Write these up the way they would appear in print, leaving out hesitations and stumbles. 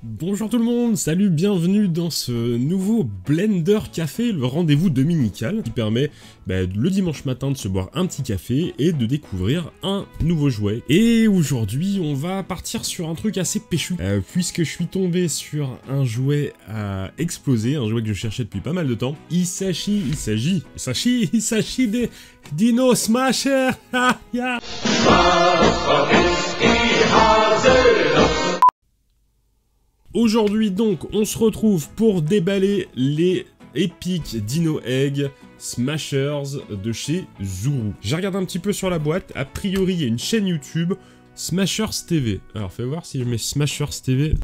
Bonjour tout le monde, salut, bienvenue dans ce nouveau Blender Café, le rendez-vous dominical qui permet le dimanche matin de se boire un petit café et de découvrir un nouveau jouet. Et aujourd'hui on va partir sur un truc assez péchu, puisque je suis tombé sur un jouet à exploser, un jouet que je cherchais depuis pas mal de temps. Il s'agit des Dino Smasher. Aujourd'hui donc, on se retrouve pour déballer les Epic Dino Egg Smashers de chez Zuru. J'ai regardé un petit peu sur la boîte, a priori il y a une chaîne YouTube, Smashers TV. Alors fais voir si je mets Smashers TV.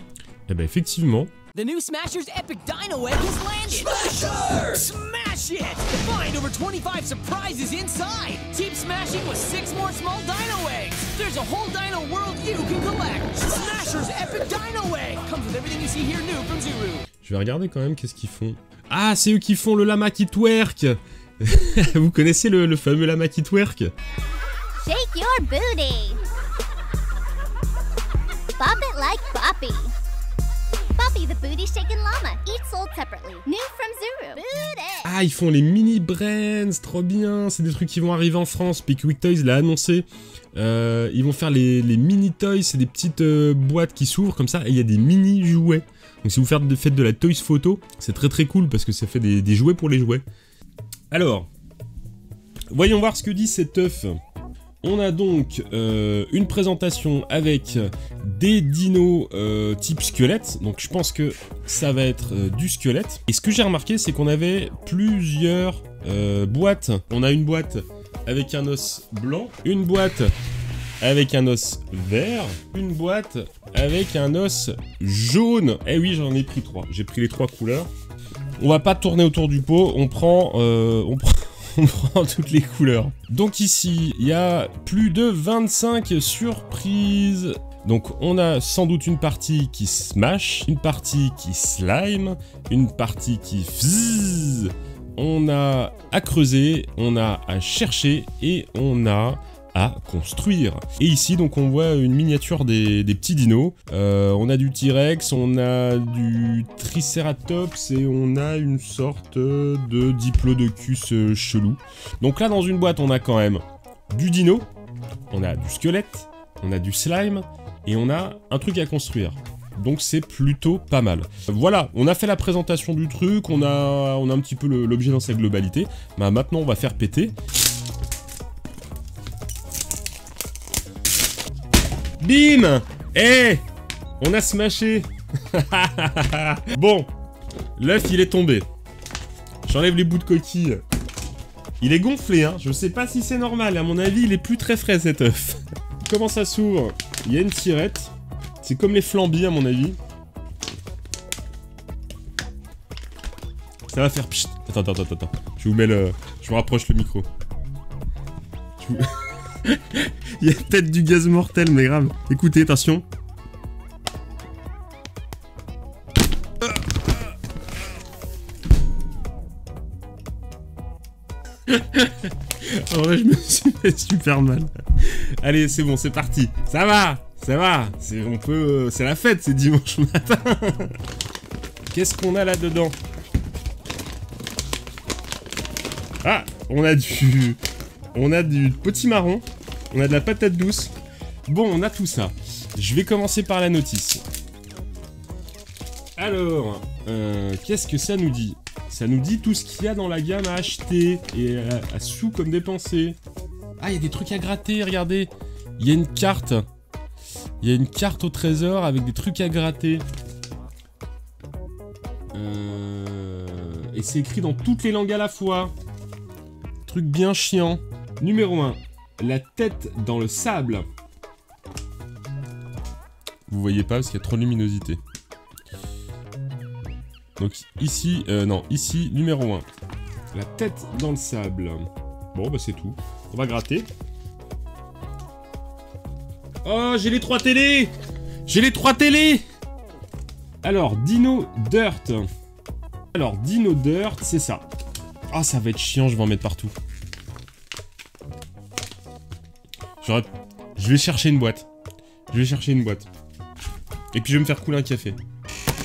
Eh ben effectivement. The new Smashers Epic Dino Egg has landed! Smasher! Smash it! Find over 25 surprises inside! Keep smashing with 6 more small dino eggs! There's a whole dino world you can collect! Smashers Epic Dino Egg! Comes with everything you see here new from Zuru! Je vais regarder quand même qu'est-ce qu'ils font. Ah, c'est eux qui font le lama qui twerk. Vous connaissez le fameux lama qui twerk? Shake your booty! Bop it like Boppy! Boppy the booty shaking llama, each sold separately, new from Zuru. Booty! Ah, ils font les mini brains, trop bien. C'est des trucs qui vont arriver en France. Pickwick Toys l'a annoncé. Ils vont faire les mini toys, c'est des petites boîtes qui s'ouvrent comme ça et il y a des mini jouets. Donc si vous faites de la toys photo, c'est très cool parce que ça fait des jouets pour les jouets. Alors, voyons voir ce que dit cet œuf. On a donc une présentation avec des dinos type squelette, donc je pense que ça va être du squelette. Et ce que j'ai remarqué, c'est qu'on avait plusieurs boîtes. On a une boîte avec un os blanc, une boîte avec un os vert, une boîte avec un os jaune. Eh oui, j'en ai pris 3, j'ai pris les 3 couleurs. On va pas tourner autour du pot, on prend toutes les couleurs. Donc ici, il y a plus de 25 surprises. Donc on a sans doute une partie qui smash, une partie qui slime, une partie qui fzzz. On a à creuser, on a à chercher et on a à construire. Et ici donc on voit une miniature des petits dinos. On a du T-Rex, on a du Triceratops et on a une sorte de Diplodocus chelou. Donc là dans une boîte on a quand même du dino, on a du squelette, on a du slime et on a un truc à construire. Donc c'est plutôt pas mal. Voilà, on a fait la présentation du truc, on a un petit peu l'objet dans sa globalité. Maintenant on va faire péter. Bim! Eh! On a smashé. Bon, l'œuf il est tombé. J'enlève les bouts de coquille. Il est gonflé, hein. Je sais pas si c'est normal. À mon avis, il est plus très frais cet œuf. Comment ça s'ouvre? Il y a une tirette. C'est comme les flambis à mon avis. Ça va faire pchit. Attends. Je vous rapproche le micro. Il y a peut-être du gaz mortel, mais grave. Écoutez, attention. Alors là, je me suis fait super mal. Allez, c'est bon, c'est parti. Ça va. C'est la fête, c'est dimanche matin. Qu'est-ce qu'on a là-dedans? Ah, on a du potimarron, on a de la patate douce. Bon, on a tout ça. Je vais commencer par la notice. Alors, qu'est-ce que ça nous dit? Ça nous dit tout ce qu'il y a dans la gamme à acheter et à sous comme dépenser. Ah, il y a des trucs à gratter, regardez. Il y a une carte. Il y a une carte au trésor avec des trucs à gratter. Et c'est écrit dans toutes les langues à la fois. Truc bien chiant. Numéro 1. La tête dans le sable. Vous voyez pas parce qu'il y a trop de luminosité. Donc ici, ici, numéro 1. La tête dans le sable. Bon, bah c'est tout. On va gratter. Oh, j'ai les 3 télés! J'ai les 3 télés! Alors, Dino Dirt. Alors, Dino Dirt, c'est ça. Ah, ça va être chiant, je vais en mettre partout. Je vais chercher une boîte. Et puis je vais me faire couler un café.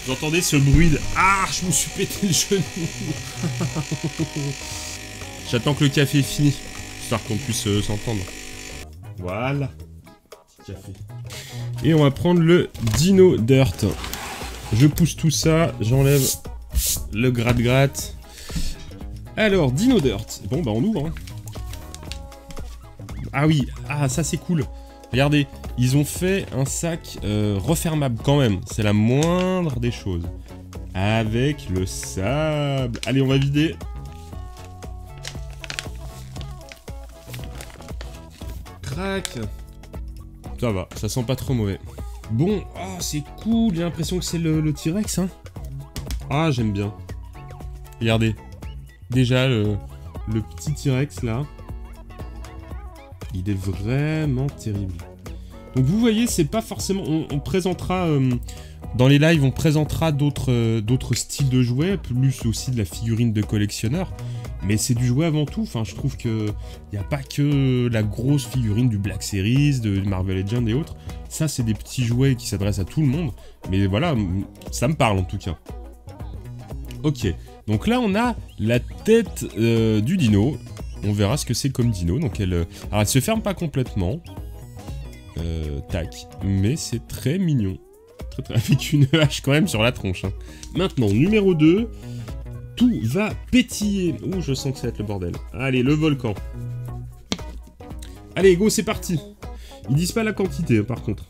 J'entendais ce bruit de... Ah, je me suis pété le genou. J'attends que le café finisse, histoire qu'on puisse s'entendre. Voilà. Petit café. Et on va prendre le Dino Dirt. Je pousse tout ça, j'enlève le gratte-gratte. Alors, Dino Dirt. Bon, bah on ouvre. Hein. Ah oui, ah ça c'est cool. Regardez, ils ont fait un sac refermable quand même. C'est la moindre des choses. Avec le sable. Allez, on va vider. Crac. Ça va, ça sent pas trop mauvais. Bon, oh, c'est cool, j'ai l'impression que c'est le T-Rex, hein. Ah, j'aime bien. Regardez. Déjà, le petit T-Rex, là. Il est vraiment terrible. Donc, vous voyez, c'est pas forcément... On présentera... dans les lives, on présentera d'autres styles de jouets, plus aussi de la figurine de collectionneur. Mais c'est du jouet avant tout. Enfin, je trouve que il n'y a pas que la grosse figurine du Black Series, de Marvel Legends et autres. Ça, c'est des petits jouets qui s'adressent à tout le monde. Mais voilà, ça me parle en tout cas. Ok, donc là, on a la tête du dino. On verra ce que c'est comme dino. Donc alors, elle se ferme pas complètement. Tac. Mais c'est très mignon. Très, avec une hache quand même sur la tronche. Hein. Maintenant, numéro 2. Tout va pétiller. Ouh, je sens que ça va être le bordel. Allez, le volcan. Allez, go, c'est parti. Ils disent pas la quantité, par contre.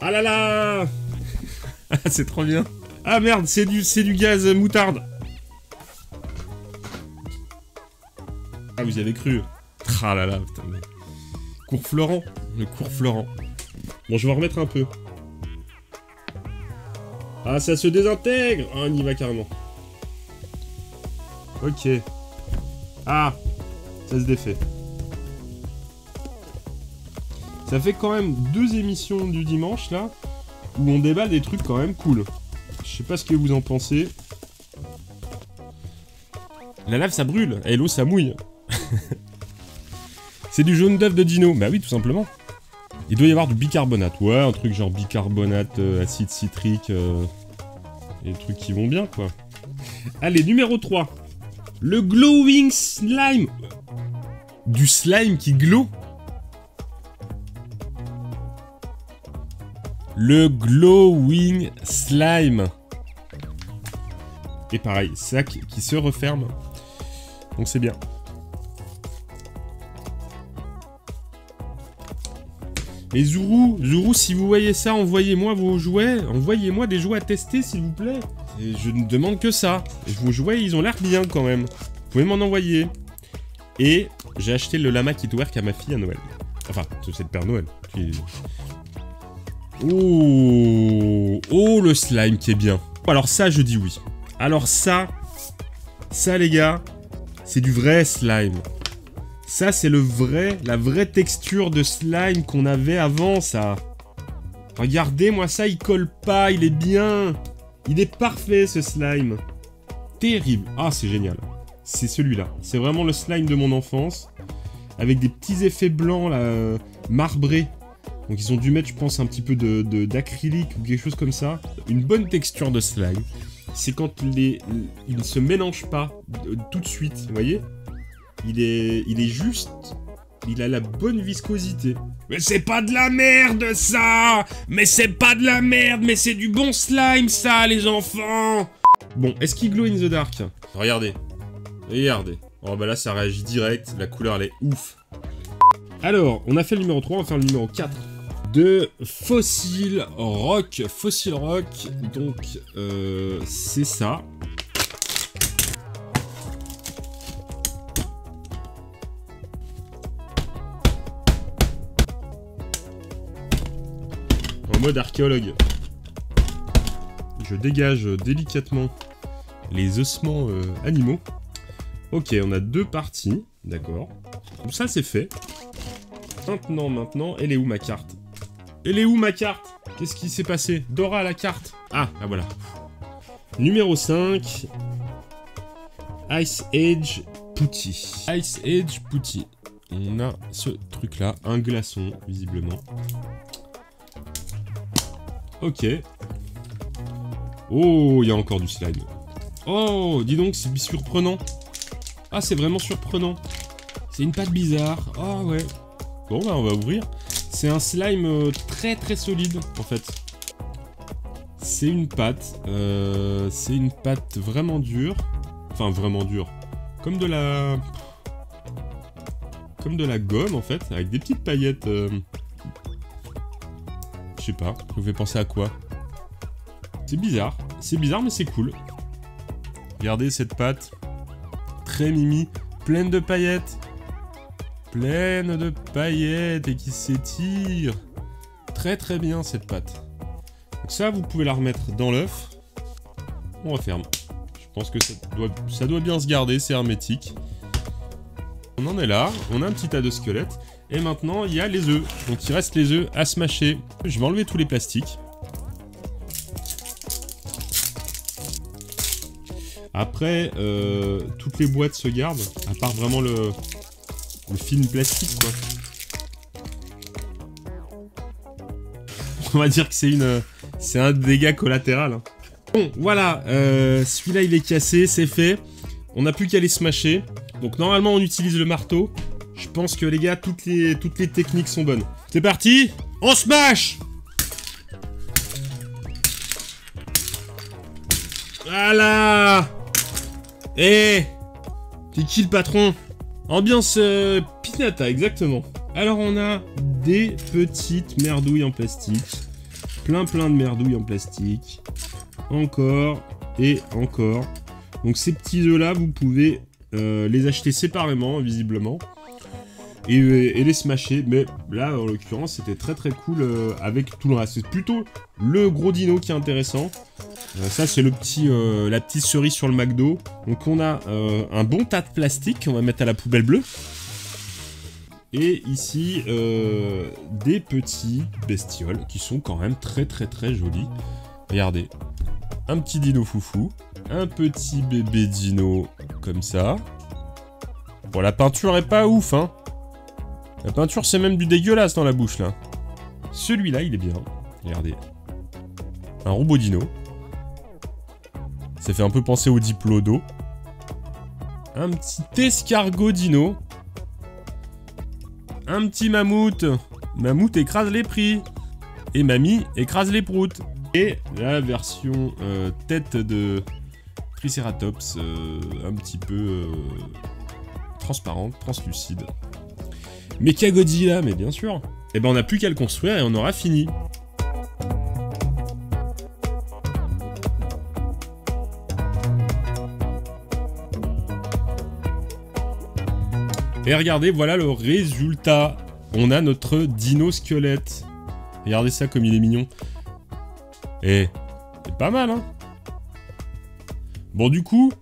Ah là là. C'est trop bien. Ah merde, c'est du gaz moutarde. Ah, vous y avez cru. Ah là là, putain. Cours Florent. Le cours Florent. Bon, je vais en remettre un peu. Ah, ça se désintègre. Ah, on y va carrément. Ok. Ah, ça se défait. Ça fait quand même 2 émissions du dimanche, là, où on déballe des trucs quand même cool. Je sais pas ce que vous en pensez. La lave, ça brûle. Et l'eau, ça mouille. C'est du jaune d'œuf de dino. Bah oui, tout simplement. Il doit y avoir du bicarbonate. Ouais, un truc genre bicarbonate, acide citrique... Et des trucs qui vont bien, quoi. Allez, numéro 3. Le glowing slime. Du slime qui glow. Le glowing slime. Et pareil, sac qui se referme. Donc c'est bien. Mais Zuru, si vous voyez ça, envoyez-moi vos jouets. Envoyez-moi des jouets à tester, s'il vous plaît. Et je ne demande que ça. Et vos jouets, ils ont l'air bien, quand même. Vous pouvez m'en envoyer. Et j'ai acheté le lama Kitwerk à ma fille à Noël. Enfin, c'est le Père Noël. Oh, le slime qui est bien. Alors ça, je dis oui. Alors ça, les gars, c'est du vrai slime. Ça, c'est la vraie texture de slime qu'on avait avant, ça. Regardez, moi, ça, il colle pas, il est bien. Il est parfait, ce slime. Terrible. Ah, c'est génial. C'est celui-là. C'est vraiment le slime de mon enfance. Avec des petits effets blancs, là, marbrés. Donc, ils ont dû mettre, je pense, un petit peu d'acrylique ou quelque chose comme ça. Une bonne texture de slime. C'est quand il ne se mélange pas tout de suite, vous voyez ? Il est juste... Il a la bonne viscosité. Mais c'est pas de la merde, ça! Mais c'est pas de la merde, mais c'est du bon slime, ça, les enfants! Bon, est-ce qu'il glow in the dark? Regardez. Regardez. Oh, bah là, ça réagit direct. La couleur, elle est ouf. Alors, on a fait le numéro 3, on va faire le numéro 4. De Fossil Rock. Fossil Rock, donc, c'est ça. En mode archéologue. Je dégage délicatement les ossements animaux. Ok, on a 2 parties. D'accord. Donc ça, c'est fait. Maintenant, elle est où ma carte? Elle est où ma carte? Qu'est-ce qui s'est passé? Dora, la carte. Ah, bah voilà. Numéro 5. Ice Age Putty. Ice Age Putty. On a ce truc-là. Un glaçon, visiblement. Ok. Oh, il y a encore du slime. Oh, dis donc, c'est surprenant. Ah, c'est vraiment surprenant. C'est une pâte bizarre. Ah ouais. Bon, bah on va ouvrir. C'est un slime très très solide, en fait. C'est une pâte. C'est une pâte vraiment dure. Enfin, vraiment dure. Comme de la... Comme de la gomme, en fait. Avec des petites paillettes... Je sais pas. Ça vous fait penser à quoi? C'est bizarre. C'est bizarre, mais c'est cool. Regardez cette pâte. Très mimi. Pleine de paillettes. Pleine de paillettes et qui s'étire. Très très bien cette pâte. Donc ça, vous pouvez la remettre dans l'œuf. On referme. Je pense que ça doit bien se garder, c'est hermétique. On en est là, on a un petit tas de squelettes. Et maintenant, il y a les œufs. Donc il reste les œufs à smasher. Je vais enlever tous les plastiques. Après, toutes les boîtes se gardent, à part vraiment le film plastique, quoi. On va dire que c'est un dégât collatéral. Hein. Bon, voilà, celui-là il est cassé, c'est fait. On n'a plus qu'à les smasher. Donc normalement on utilise le marteau. Je pense que les gars, toutes les techniques sont bonnes. C'est parti, on smash! Voilà! Eh! T'es qui le patron? Ambiance pinata, exactement. Alors on a des petites merdouilles en plastique. Plein de merdouilles en plastique. Encore et encore. Donc ces petits œufs là, vous pouvez les acheter séparément, visiblement. Et les smasher. Mais là, en l'occurrence, c'était très très cool avec tout le reste. C'est plutôt le gros dino qui est intéressant. Ça, c'est la petite cerise sur le McDo. Donc on a un bon tas de plastique qu'on va mettre à la poubelle bleue. Et ici, des petits bestioles qui sont quand même très très très jolis. Regardez, un petit dino foufou, un petit bébé dino comme ça. Bon, la peinture est pas ouf, hein. La peinture, c'est même du dégueulasse dans la bouche, là. Celui-là, il est bien. Regardez. Un robot dino. Ça fait un peu penser au Diplodo. Un petit escargot dino. Un petit mammouth. Mammouth écrase les prix. Et mamie écrase les proutes. Et la version tête de Triceratops, un petit peu transparente, translucide. Mechagodzilla, mais bien sûr. Et ben on n'a plus qu'à le construire et on aura fini. Et regardez, voilà le résultat. On a notre dino squelette. Regardez ça comme il est mignon. Et c'est pas mal, hein. Bon, du coup,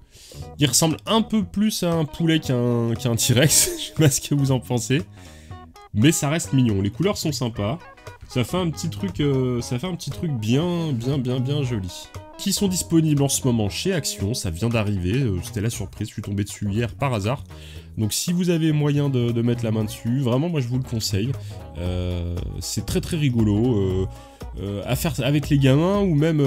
il ressemble un peu plus à un poulet qu'un T-Rex. Je sais pas ce que vous en pensez. Mais ça reste mignon. Les couleurs sont sympas. Ça fait un petit truc, bien joli. Qui sont disponibles en ce moment chez Action. Ça vient d'arriver. C'était la surprise. Je suis tombé dessus hier par hasard. Donc si vous avez moyen de mettre la main dessus, vraiment moi je vous le conseille. C'est très très rigolo. À faire avec les gamins ou même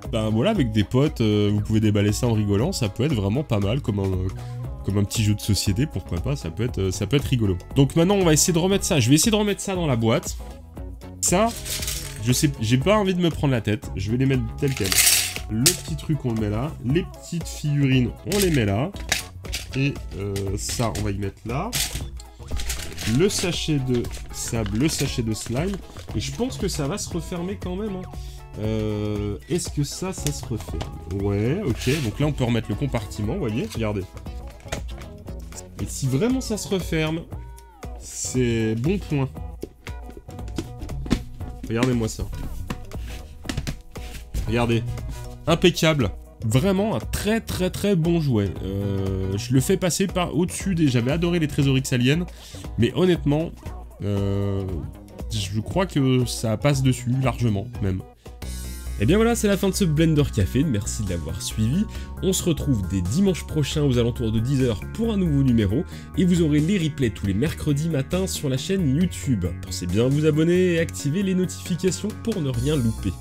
ben voilà, avec des potes, vous pouvez déballer ça en rigolant, ça peut être vraiment pas mal comme un petit jeu de société, pourquoi pas, ça peut être rigolo. Donc maintenant on va essayer de remettre ça, je vais essayer de remettre ça dans la boîte. Ça, je sais, j'ai pas envie de me prendre la tête, je vais les mettre tel quel. Le petit truc on le met là, les petites figurines on les met là, et ça on va y mettre là. Le sachet de sable, le sachet de slime. Et je pense que ça va se refermer quand même. Hein. Est-ce que ça se referme? Ouais, ok. Donc là, on peut remettre le compartiment, vous voyez. Regardez. Et si vraiment ça se referme, c'est bon point. Regardez-moi ça. Regardez. Impeccable. Vraiment un très très très bon jouet. Je le fais passer par au-dessus des... J'avais adoré les Trésor X Aliens, mais honnêtement, je crois que ça passe dessus largement même. Et bien voilà, c'est la fin de ce Blender Café, merci de l'avoir suivi. On se retrouve dès dimanche prochain aux alentours de 10 h pour un nouveau numéro, et vous aurez les replays tous les mercredis matins sur la chaîne YouTube. Pensez bien à vous abonner et activer les notifications pour ne rien louper.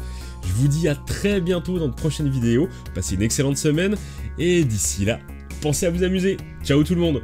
Je vous dis à très bientôt dans de prochaines vidéos, passez une excellente semaine, et d'ici là, pensez à vous amuser. Ciao tout le monde!